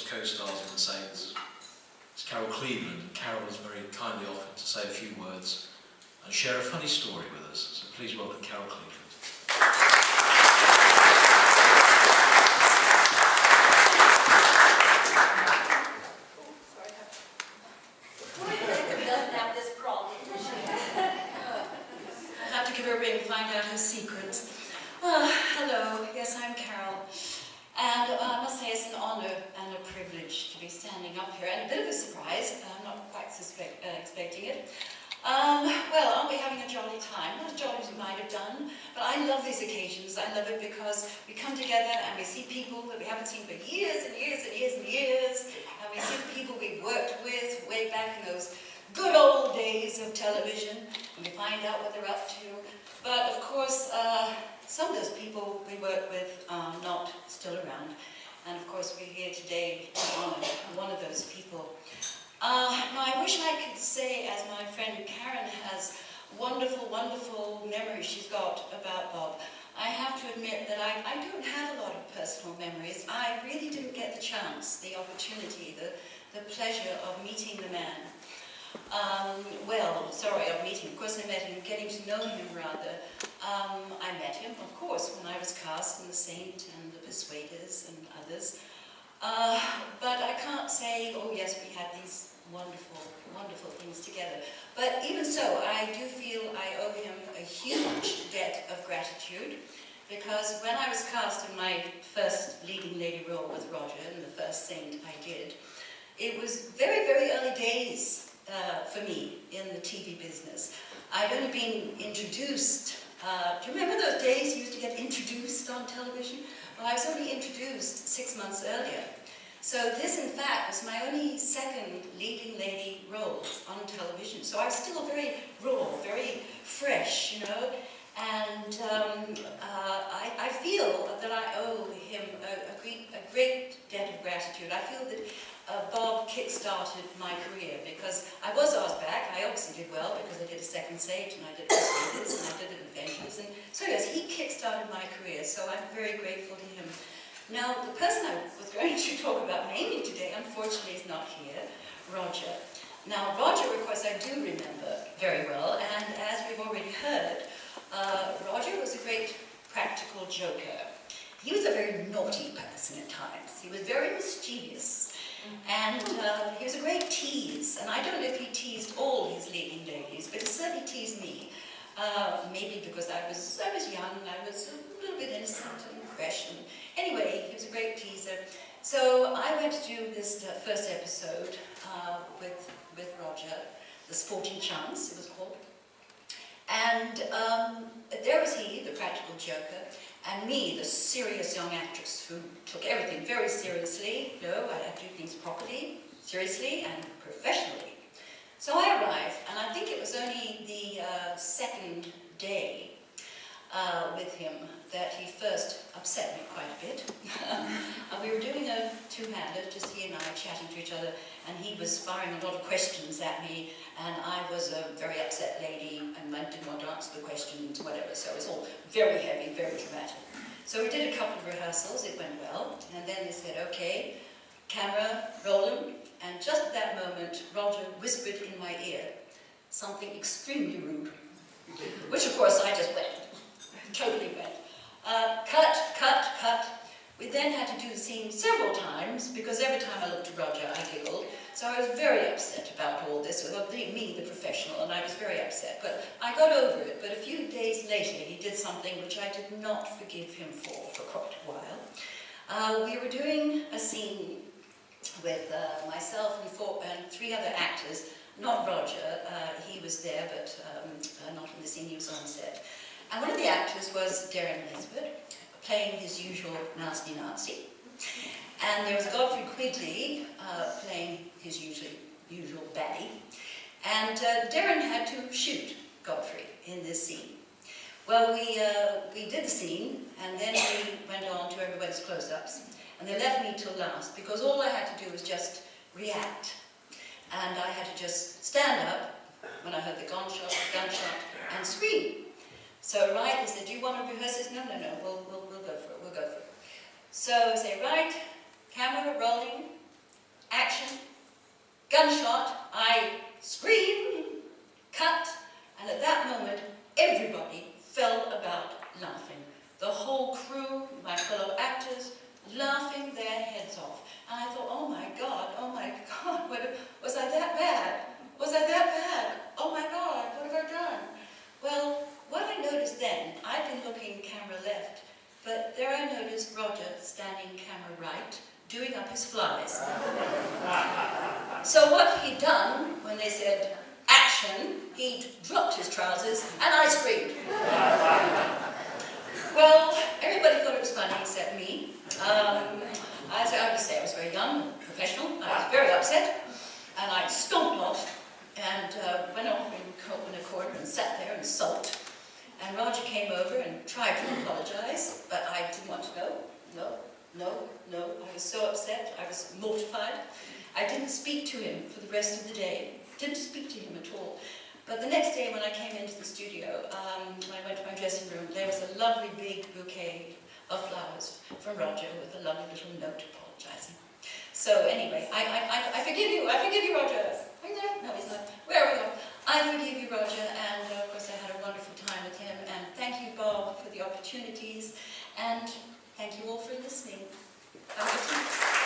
Roger's co-stars in The Saints. It's Carol Cleveland, and Carol has very kindly offered to say a few words and share a funny story with us. So please welcome Carol Cleveland. Find out her secrets. Hello, yes, I'm Carol, and I must say it's an honour and a privilege to be standing up here, and a bit of a surprise. I'm not quite expecting it. Well, aren't we having a jolly time? Not as jolly as we might have done, but I love these occasions. I love it because we come together and we see people that we haven't seen for years and years and years and years, and we see the people we worked with way back in those good old days of television, and we find out what they're up to. But of course, some of those people we work with are not still around. And of course, we're here today to honor one of those people. Now, I wish I could say, as my friend Karen has wonderful, wonderful memories she's got about Bob. I have to admit that I don't have a lot of personal memories. I really didn't get the chance, the opportunity, the pleasure of meeting the man. Of meeting. Of course, I met him, getting to know him rather. I met him, of course, when I was cast in The Saint and The Persuaders and others. But I can't say, oh yes, we had these wonderful, wonderful things together. But even so, I do feel I owe him a huge debt of gratitude, because when I was cast in my first leading lady role with Roger in the first Saint I did, it was very, very early days for me in the TV business. I'd only been introduced. Do you remember those days you used to get introduced on television? Well, I was only introduced 6 months earlier. So this, in fact, was my only second leading lady role on television. So I was still very raw, very fresh, you know. And I feel that I owe him a great debt of gratitude. I feel that Bob kick-started my career, because I was asked back. I obviously did well because I did a second Saint and I did Persuaders and I did Adventures, and so yes, he kick-started my career, so I'm very grateful to him. Now, the person I was going to talk about mainly today, unfortunately, is not here, Roger. Now, Roger, of course, I do remember very well, and as we've already heard, Roger was a great practical joker. He was a very naughty person at times. He was very mischievous. And he was a great tease, and I don't know if he teased all his leading ladies, but he certainly teased me. Maybe because I was young, I was a little bit innocent and fresh. And anyway, he was a great teaser. So I went to do this first episode with Roger, The Sporting Chance, it was called. And there was he, the practical joker, and me, the serious young actress who took everything very seriously. No, I had to do things properly, seriously, and professionally. So I arrived, and I think it was only the second day with him that he first upset me quite a bit. We were doing a two-hander, just he and I chatting to each other, and he was firing a lot of questions at me, and I was a very upset lady, and I didn't want to answer the questions, whatever, so it was all very heavy, very dramatic. So we did a couple of rehearsals, it went well, and then they said, okay, camera, rolling, and just at that moment, Roger whispered in my ear something extremely rude, which of course I just went, totally went. Cut, cut, cut. We then had to do the scene several times, because every time I looked at Roger, I giggled. So I was very upset about all this, with me, the professional, and I was very upset. But I got over it. But a few days later, he did something which I did not forgive him for quite a while. We were doing a scene with myself and 3 other actors, not Roger. He was there, but not in the scene, he was on set. And one of the actors was Darren Nesbitt, playing his usual nasty Nazi. And there was Godfrey Quigley playing his usual baddie. And Darren had to shoot Godfrey in this scene. Well, we did the scene, and then we went on to everybody's close-ups. And they left me till last, because all I had to do was just react. And I had to just stand up when I heard the gunshot, and scream. So, right, they said, do you want to rehearse this? No, we'll go for it, we'll go for it. So, say, right, camera rolling, laughing their heads off. And I thought, oh my God, was I that bad? Was I that bad? Oh my God, what have I done? Well, what I noticed then, I'd been looking camera left, but there I noticed Roger standing camera right, doing up his flies. So what he'd done, when they said, action, he'd dropped his trousers, and I screamed. Well, everybody thought it was funny except me. I would say I was very young and professional. I was very upset, and I stomped off and went off in a corner and sat there and sulked. And Roger came over and tried to apologize, but I didn't want to go. No. I was so upset. I was mortified. I didn't speak to him for the rest of the day. Didn't speak to him at all. But the next day when I came into the studio, when I went to my dressing room, there was a lovely big bouquet of flowers from Roger with a lovely little note apologizing. So anyway, I forgive you, Roger. Are you there? No, he's not. Where are we going? I forgive you, Roger, and of course I had a wonderful time with him, and thank you, Bob, for the opportunities, and thank you all for listening. Have a good time.